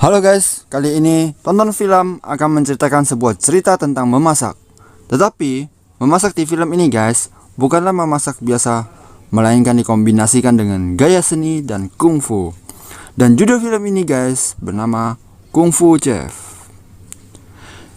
Halo guys, kali ini tonton film akan menceritakan sebuah cerita tentang memasak. Tetapi, memasak di film ini guys, bukanlah memasak biasa, melainkan dikombinasikan dengan gaya seni dan kungfu. Dan judul film ini guys, bernama Kung Fu Chef.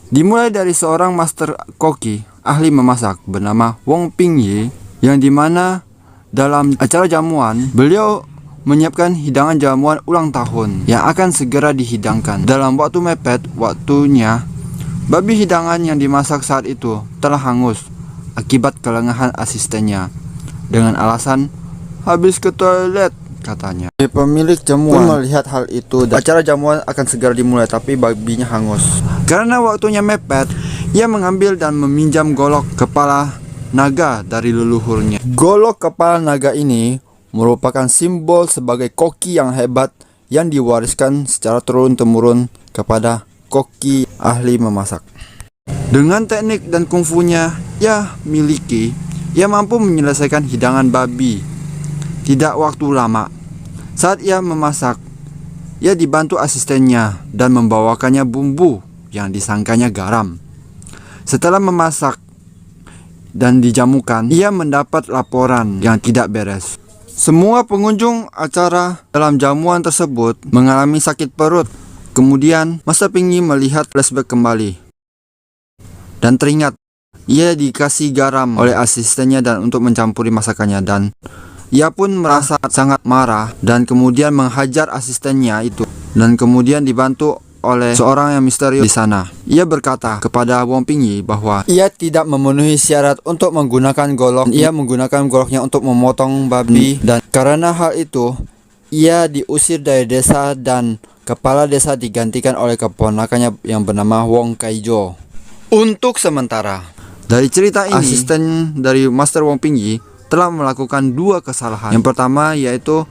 Dimulai dari seorang master koki, ahli memasak, bernama Wong Ping-yi, yang dimana dalam acara jamuan, beliau menyiapkan hidangan jamuan ulang tahun yang akan segera dihidangkan. Dalam waktu mepet waktunya, babi hidangan yang dimasak saat itu telah hangus akibat kelengahan asistennya dengan alasan habis ke toilet katanya. Pemilik jamuan pun melihat hal itu dan acara jamuan akan segera dimulai, tapi babinya hangus. Karena waktunya mepet, ia mengambil dan meminjam golok kepala naga dari leluhurnya. Golok kepala naga ini merupakan simbol sebagai koki yang hebat yang diwariskan secara turun-temurun kepada koki ahli memasak. Dengan teknik dan kungfunya ia miliki, ia mampu menyelesaikan hidangan babi tidak waktu lama. Saat ia memasak, ia dibantu asistennya dan membawakannya bumbu yang disangkanya garam. Setelah memasak dan dijamukan, ia mendapat laporan yang tidak beres. Semua pengunjung acara dalam jamuan tersebut mengalami sakit perut. Kemudian Master Ping-yi melihat flashback kembali dan teringat ia dikasih garam oleh asistennya dan untuk mencampuri masakannya, dan ia pun merasa sangat marah dan kemudian menghajar asistennya itu, dan kemudian dibantu oleh seorang yang misterius di sana. Ia berkata kepada Wong Ping-yi bahwa ia tidak memenuhi syarat untuk menggunakan golok. Ia menggunakan goloknya untuk memotong babi, dan karena hal itu ia diusir dari desa dan kepala desa digantikan oleh keponakannya yang bernama Wong Kaijo. Untuk sementara, dari cerita ini, asisten dari Master Wong Ping-yi telah melakukan dua kesalahan. Yang pertama yaitu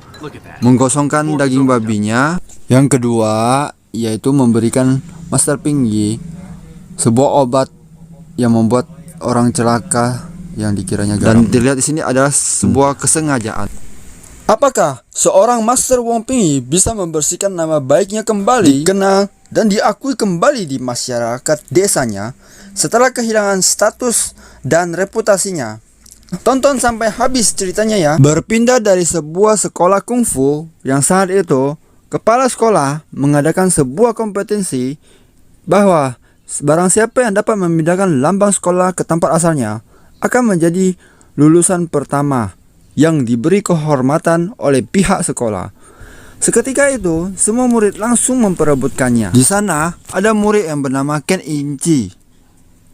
menggosongkan daging babinya. Yang kedua yaitu memberikan Master Ping-yi sebuah obat yang membuat orang celaka yang dikiranya garam. Dan dilihat di sini adalah sebuah kesengajaan. Apakah seorang Master Wong Ping-yi bisa membersihkan nama baiknya kembali, dikenal dan diakui kembali di masyarakat desanya setelah kehilangan status dan reputasinya? Tonton sampai habis ceritanya ya. Berpindah dari sebuah sekolah kungfu yang saat itu kepala sekolah mengadakan sebuah kompetensi bahwa barang siapa yang dapat memindahkan lambang sekolah ke tempat asalnya akan menjadi lulusan pertama yang diberi kehormatan oleh pihak sekolah. Seketika itu, semua murid langsung memperebutkannya. Di sana ada murid yang bernama Ken Inci,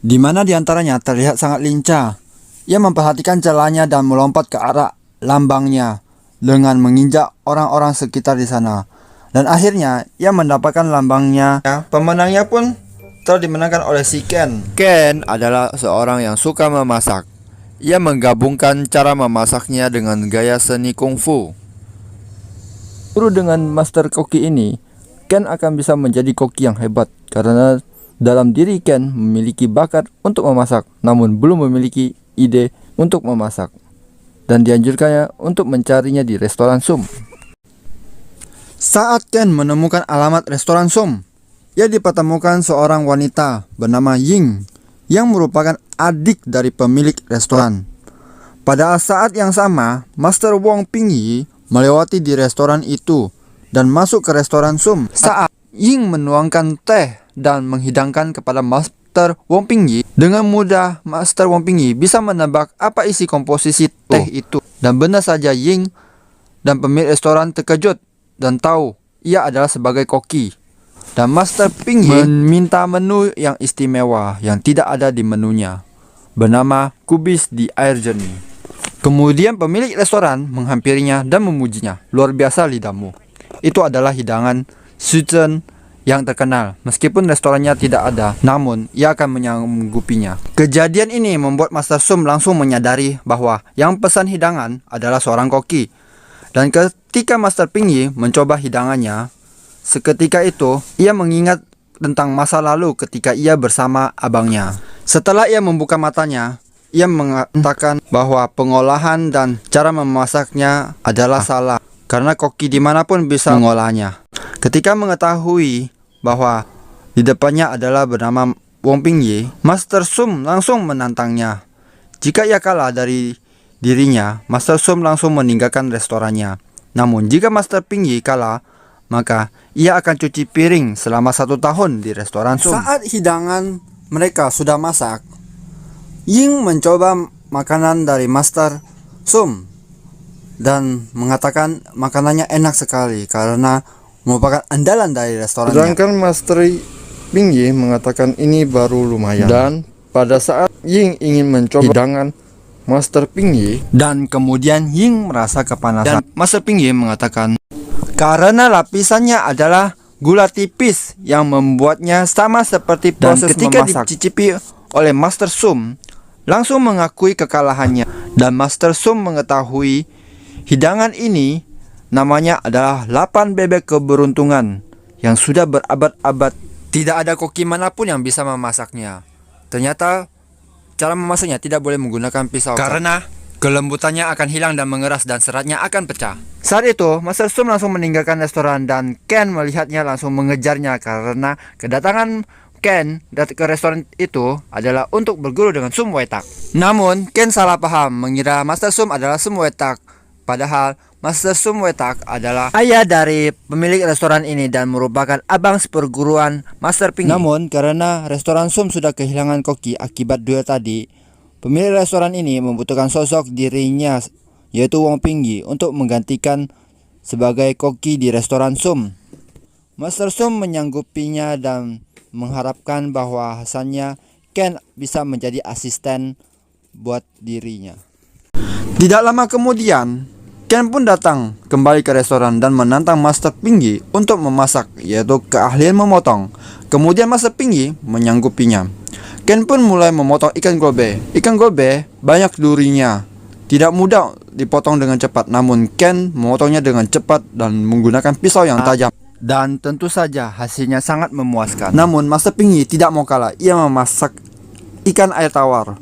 di mana diantaranya terlihat sangat lincah. Ia memperhatikan celahnya dan melompat ke arah lambangnya dengan menginjak orang-orang sekitar di sana. Dan akhirnya ia mendapatkan lambangnya. Pemenangnya pun telah dimenangkan oleh si Ken. Ken adalah seorang yang suka memasak. Ia menggabungkan cara memasaknya dengan gaya seni kungfu. Dengan master koki ini, Ken akan bisa menjadi koki yang hebat karena dalam diri Ken memiliki bakat untuk memasak, namun belum memiliki ide untuk memasak, dan dianjurkannya untuk mencarinya di restoran Sum. Saat Ken menemukan alamat restoran Sum, ia dipertemukan seorang wanita bernama Ying yang merupakan adik dari pemilik restoran. Pada saat yang sama, Master Wong Ping-yi melewati di restoran itu dan masuk ke restoran Sum. Saat Ying menuangkan teh dan menghidangkan kepada Master Wong Ping-yi, dengan mudah Master Wong Ping-yi bisa menebak apa isi komposisi teh itu. Dan benar saja, Ying dan pemilik restoran terkejut dan tahu ia adalah sebagai koki. Dan Master Ping-yi meminta menu yang istimewa yang tidak ada di menunya, bernama kubis di air jernih. Kemudian pemilik restoran menghampirinya dan memujinya. Luar biasa lidahmu. Itu adalah hidangan Suchen yang terkenal. Meskipun restorannya tidak ada, namun ia akan menyanggupinya. Kejadian ini membuat Master Sum langsung menyadari bahwa yang pesan hidangan adalah seorang koki. Dan ketika Master Ping-yi mencoba hidangannya, seketika itu ia mengingat tentang masa lalu ketika ia bersama abangnya. Setelah ia membuka matanya, ia mengatakan bahwa pengolahan dan cara memasaknya adalah salah, karena koki dimanapun bisa mengolahnya. Ketika mengetahui bahwa di depannya adalah bernama Wong Pingye, Master Sum langsung menantangnya. Jika ia kalah dari dirinya, Master Sum langsung meninggalkan restorannya. Namun jika Master Pingye kalah, maka ia akan cuci piring selama 1 tahun di restoran Sum. Saat hidangan mereka sudah masak, Ying mencoba makanan dari Master Sum dan mengatakan makanannya enak sekali karena merupakan andalan dari restorannya. Sedangkan Master Pingye mengatakan ini baru lumayan. Dan pada saat Ying ingin mencoba hidangan Master Pingye, dan kemudian Ying merasa kepanasan, dan Master Pingye mengatakan karena lapisannya adalah gula tipis yang membuatnya sama seperti proses ketika memasak. Dicicipi oleh Master Sum, langsung mengakui kekalahannya, dan Master Sum mengetahui hidangan ini namanya adalah 8 bebek keberuntungan yang sudah berabad-abad. Tidak ada koki manapun yang bisa memasaknya. Ternyata cara memasaknya tidak boleh menggunakan pisau karena kelembutannya akan hilang dan mengeras dan seratnya akan pecah. Saat itu, Master Sum langsung meninggalkan restoran dan Ken melihatnya langsung mengejarnya karena kedatangan Ken ke restoran itu adalah untuk berguru dengan Sum Wetak. Namun, Ken salah paham mengira Master Sum adalah Sum Wetak. Padahal Master Sum Wetak adalah ayah dari pemilik restoran ini dan merupakan abang seperguruan Master Pingye. Namun karena restoran Sum sudah kehilangan koki akibat duel tadi, pemilik restoran ini membutuhkan sosok dirinya yaitu Wong Pingye untuk menggantikan sebagai koki di restoran Sum. Master Sum menyanggupinya dan mengharapkan bahwa hasilnya Ken bisa menjadi asisten buat dirinya. Tidak lama kemudian, Ken pun datang kembali ke restoran dan menantang Master Pingye untuk memasak, yaitu keahlian memotong. Kemudian Master Pingye menyanggupinya. Ken pun mulai memotong ikan gobe. Ikan gobe banyak durinya, tidak mudah dipotong dengan cepat. Namun Ken memotongnya dengan cepat dan menggunakan pisau yang tajam. Dan tentu saja hasilnya sangat memuaskan. Namun Master Pingye tidak mau kalah. Ia memasak ikan air tawar.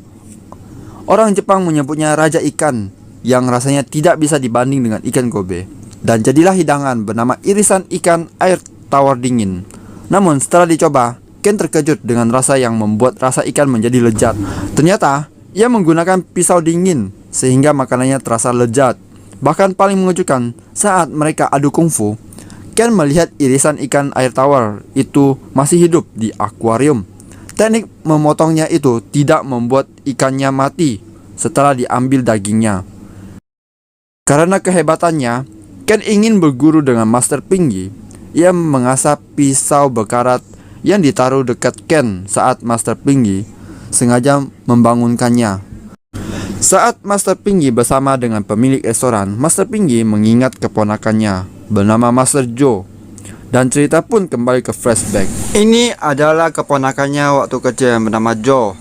Orang Jepang menyebutnya raja ikan, yang rasanya tidak bisa dibanding dengan ikan gobe. Dan jadilah hidangan bernama irisan ikan air tawar dingin. Namun setelah dicoba, Ken terkejut dengan rasa yang membuat rasa ikan menjadi lezat. Ternyata ia menggunakan pisau dingin sehingga makanannya terasa lezat. Bahkan paling mengejutkan, saat mereka adu kungfu, Ken melihat irisan ikan air tawar itu masih hidup di akuarium. Teknik memotongnya itu tidak membuat ikannya mati setelah diambil dagingnya. Karena kehebatannya, Ken ingin berguru dengan Master Pingye. Ia mengasah pisau berkarat yang ditaruh dekat Ken saat Master Pingye sengaja membangunkannya. Saat Master Pingye bersama dengan pemilik restoran, Master Pingye mengingat keponakannya bernama Master Joe. Dan cerita pun kembali ke flashback. Ini adalah keponakannya waktu kecil yang bernama Joe.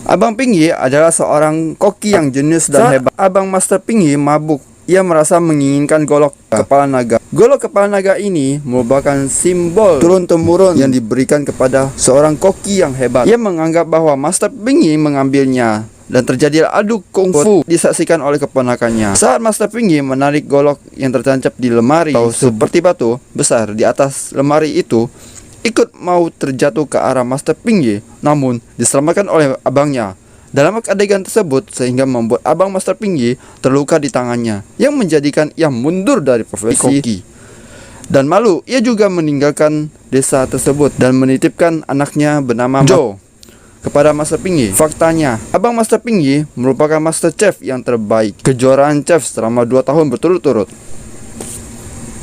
Abang Pingye adalah seorang koki yang jenius dan hebat. Abang Master Pingye mabuk. Ia merasa menginginkan golok kepala naga. Golok kepala naga ini merupakan simbol turun-temurun yang diberikan kepada seorang koki yang hebat. Ia menganggap bahwa Master Pingye mengambilnya dan terjadilah adu kungfu disaksikan oleh keponakannya. Saat Master Pingye menarik golok yang tertancap di lemari atau seperti batu besar di atas lemari itu, ikut mau terjatuh ke arah Master Pingye, namun diselamatkan oleh abangnya. Dalam adegan tersebut sehingga membuat abang Master Pingye terluka di tangannya, yang menjadikan ia mundur dari profesi koki. Dan malu, ia juga meninggalkan desa tersebut dan menitipkan anaknya bernama Joe kepada Master Pingye. Faktanya, abang Master Pingye merupakan Master Chef yang terbaik kejuaraan chef selama 2 tahun berturut-turut.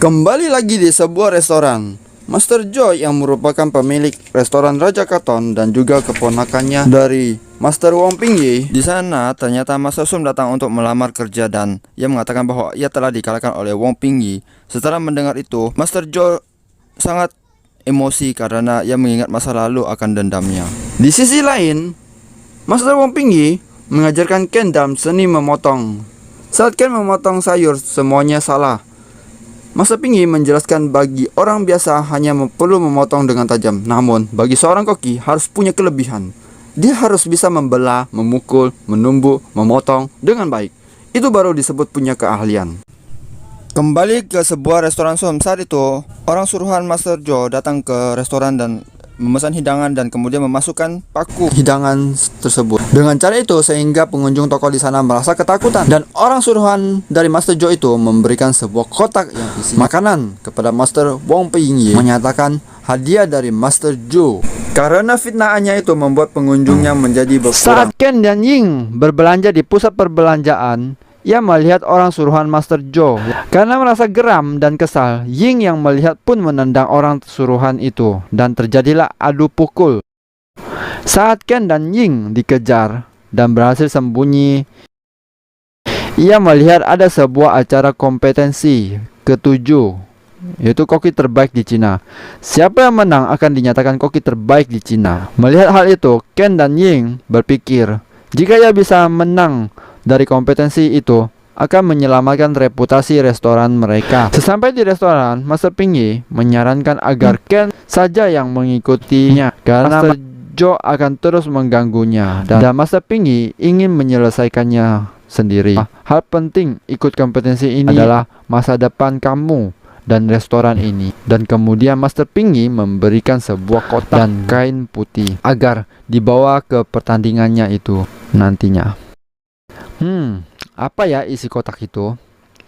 Kembali lagi di sebuah restoran, Master Joe yang merupakan pemilik restoran Raja Katon dan juga keponakannya dari Master Wong Pingye. Di sana ternyata Master Sum datang untuk melamar kerja dan ia mengatakan bahwa ia telah dikalahkan oleh Wong Pingye. Setelah mendengar itu, Master Joe sangat emosi karena ia mengingat masa lalu akan dendamnya. Di sisi lain, Master Wong Pingye mengajarkan Ken dalam seni memotong. Saat Ken memotong sayur, semuanya salah. Master Pingye menjelaskan bagi orang biasa hanya perlu memotong dengan tajam. Namun, bagi seorang koki harus punya kelebihan. Dia harus bisa membelah, memukul, menumbuk, memotong dengan baik. Itu baru disebut punya keahlian. Kembali ke sebuah restoran Sum. Saat itu, orang suruhan Master Joe datang ke restoran dan memesan hidangan dan kemudian memasukkan paku hidangan tersebut. Dengan cara itu sehingga pengunjung toko di sana merasa ketakutan dan orang suruhan dari Master Joe itu memberikan sebuah kotak yang isi makanan kepada Master Wong Ping Yi, menyatakan hadiah dari Master Joe. Karena fitnahannya itu membuat pengunjungnya menjadi berkurang. Saat Ken dan Ying berbelanja di pusat perbelanjaan, ia melihat orang suruhan Master Joe. Karena merasa geram dan kesal, Ying yang melihat pun menendang orang suruhan itu dan terjadilah adu pukul. Saat Ken dan Ying dikejar dan berhasil sembunyi, ia melihat ada sebuah acara kompetensi ketujuh, yaitu koki terbaik di Cina. Siapa yang menang akan dinyatakan koki terbaik di Cina. Melihat hal itu, Ken dan Ying berpikir, jika ia bisa menang dari kompetensi itu, akan menyelamatkan reputasi restoran mereka. Sesampai di restoran, Master Ping Yi menyarankan agar Ken saja yang mengikutinya karena Master Joe akan terus mengganggunya, dan Master Ping Yi ingin menyelesaikannya sendiri. Hal penting ikut kompetensi ini adalah masa depan kamu dan restoran ini. Dan kemudian Master Ping Yi memberikan sebuah kotak dan kain putih agar dibawa ke pertandingannya itu nantinya. Apa ya isi kotak itu?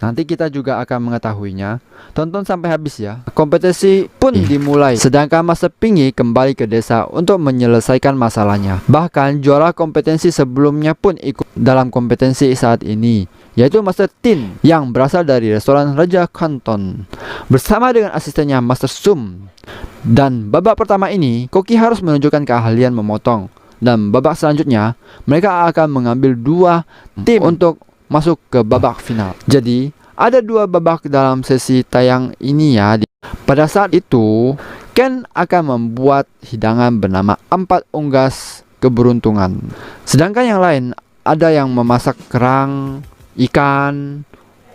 Nanti kita juga akan mengetahuinya. Tonton sampai habis ya. Kompetisi pun dimulai, sedangkan Master Ping Yi kembali ke desa untuk menyelesaikan masalahnya. Bahkan juara kompetensi sebelumnya pun ikut dalam kompetensi saat ini, yaitu Master Tin yang berasal dari restoran Raja Canton bersama dengan asistennya Master Sum. Dan babak pertama ini, koki harus menunjukkan keahlian memotong. Dan babak selanjutnya, mereka akan mengambil 2 tim untuk masuk ke babak final. Jadi, ada 2 babak dalam sesi tayang ini ya. Pada saat itu, Ken akan membuat hidangan bernama 4 unggas keberuntungan. Sedangkan yang lain ada yang memasak kerang, ikan,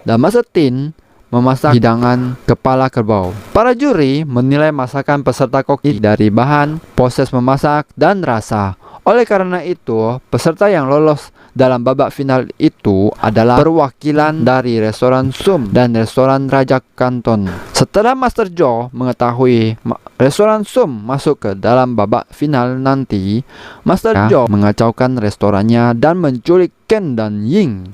dan Master Tin memasak hidangan kepala kerbau. Para juri menilai masakan peserta koki dari bahan, proses memasak, dan rasa. Oleh karena itu, peserta yang lolos dalam babak final itu adalah perwakilan dari restoran Sum dan restoran Raja Canton. Setelah Master Joe mengetahui restoran Sum masuk ke dalam babak final nanti, Master Joe mengacaukan restorannya dan menculik Ken dan Ying.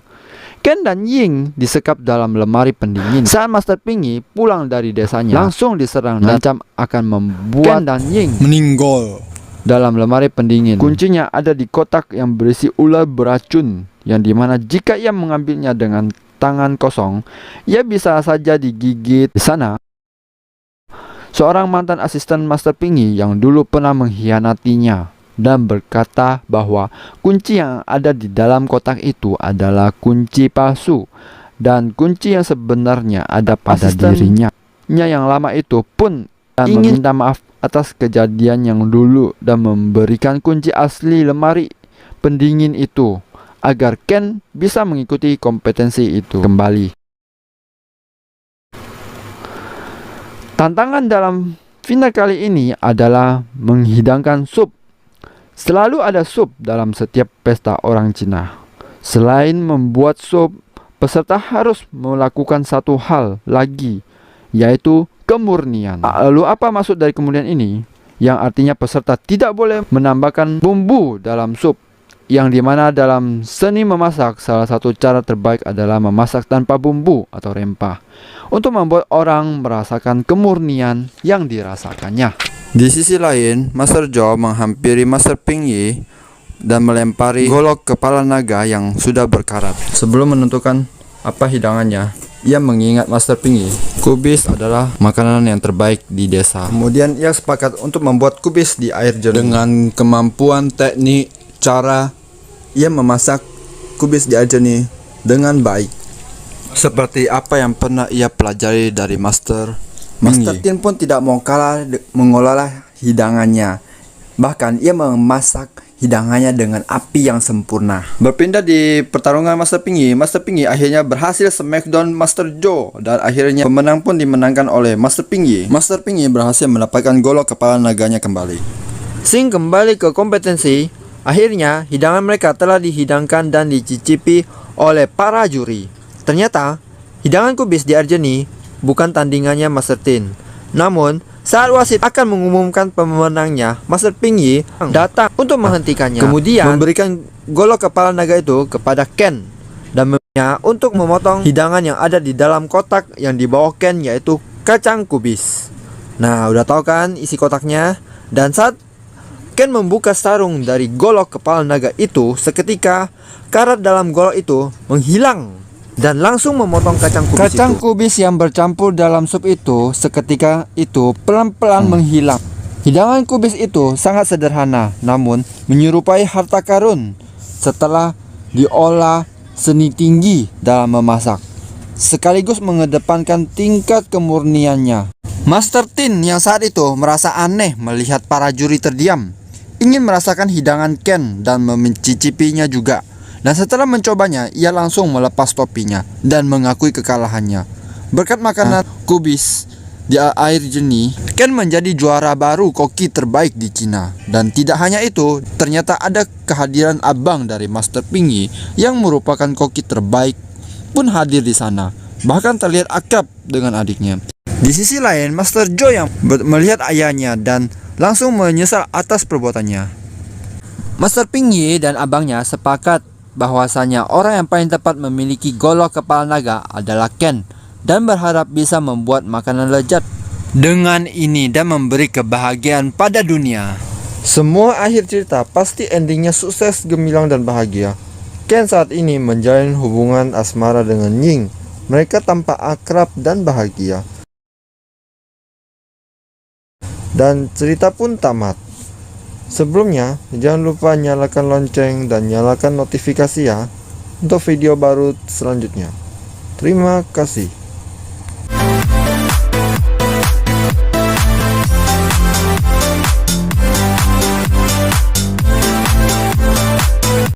Ken dan Ying disekap dalam lemari pendingin. Saat Master Ping Yi pulang dari desanya, langsung diserang dan ancam akan membuat Ken dan Ying meninggal dalam lemari pendingin. Kuncinya ada di kotak yang berisi ular beracun, yang dimana jika ia mengambilnya dengan tangan kosong, ia bisa saja digigit. Di sana, seorang mantan asisten Master Ping Yi yang dulu pernah mengkhianatinya dan berkata bahwa kunci yang ada di dalam kotak itu adalah kunci palsu, dan kunci yang sebenarnya ada pada dirinya. Yang lama itu pun ingin meminta maaf atas kejadian yang dulu dan memberikan kunci asli lemari pendingin itu agar Ken bisa mengikuti kompetensi itu kembali. Tantangan dalam final kali ini adalah menghidangkan sup. Selalu ada sup dalam setiap pesta orang Cina. Selain membuat sup, peserta harus melakukan satu hal lagi, yaitu kemurnian. Lalu apa maksud dari kemurnian ini? Yang artinya peserta tidak boleh menambahkan bumbu dalam sup. Yang dimana dalam seni memasak, salah satu cara terbaik adalah memasak tanpa bumbu atau rempah, untuk membuat orang merasakan kemurnian yang dirasakannya. Di sisi lain, Master Joe menghampiri Master Ping Yi dan melempari golok kepala naga yang sudah berkarat. Sebelum menentukan apa hidangannya, ia mengingat Master Ping Yi, kubis adalah makanan yang terbaik di desa. Kemudian ia sepakat untuk membuat kubis di air jernih. Dengan kemampuan teknik cara, ia memasak kubis di air jernih dengan baik, seperti apa yang pernah ia pelajari dari Master Tin pun tidak mau kalah mengolah hidangannya. Bahkan ia memasak hidangannya dengan api yang sempurna. Berpindah di pertarungan Master Ping Yi akhirnya berhasil smackdown Master Joe, dan akhirnya pemenang pun dimenangkan oleh Master Ping Yi. Master Ping Yi berhasil mendapatkan golok kepala naganya kembali. Sing kembali ke kompetensi. Akhirnya hidangan mereka telah dihidangkan dan dicicipi oleh para juri. Ternyata hidangan kubis di Arjeni bukan tandingannya Master Tin. Namun, saat wasit akan mengumumkan pemenangnya, Master Ping Yi datang untuk menghentikannya. Kemudian memberikan golok kepala naga itu kepada Ken dan meminta untuk memotong hidangan yang ada di dalam kotak yang dibawa Ken, yaitu kacang kubis. Nah, udah tahu kan isi kotaknya? Dan saat Ken membuka sarung dari golok kepala naga itu, seketika karat dalam golok itu menghilang dan langsung memotong kacang kubis Kacang itu. kubis yang bercampur dalam sup itu seketika itu pelan-pelan menghilang. Hidangan kubis itu sangat sederhana, namun menyerupai harta karun setelah diolah seni tinggi dalam memasak, sekaligus mengedepankan tingkat kemurniannya. Master Tin yang saat itu merasa aneh melihat para juri terdiam, ingin merasakan hidangan Ken dan mencicipinya juga. Dan setelah mencobanya, ia langsung melepas topinya dan mengakui kekalahannya. Berkat makanan kubis di air jernih, Ken menjadi juara baru koki terbaik di Cina. Dan tidak hanya itu, ternyata ada kehadiran abang dari Master Ping Yi yang merupakan koki terbaik pun hadir di sana. Bahkan terlihat akrab dengan adiknya. Di sisi lain, Master Zhou yang melihat ayahnya dan langsung menyesal atas perbuatannya. Master Ping Yi dan abangnya sepakat bahwasanya orang yang paling tepat memiliki golok kepala naga adalah Ken, dan berharap bisa membuat makanan lezat dengan ini dan memberi kebahagiaan pada dunia. Semua akhir cerita pasti endingnya sukses, gemilang, dan bahagia. Ken saat ini menjalin hubungan asmara dengan Ying. Mereka tampak akrab dan bahagia. Dan cerita pun tamat. Sebelumnya, jangan lupa nyalakan lonceng dan nyalakan notifikasi ya untuk video baru selanjutnya. Terima kasih.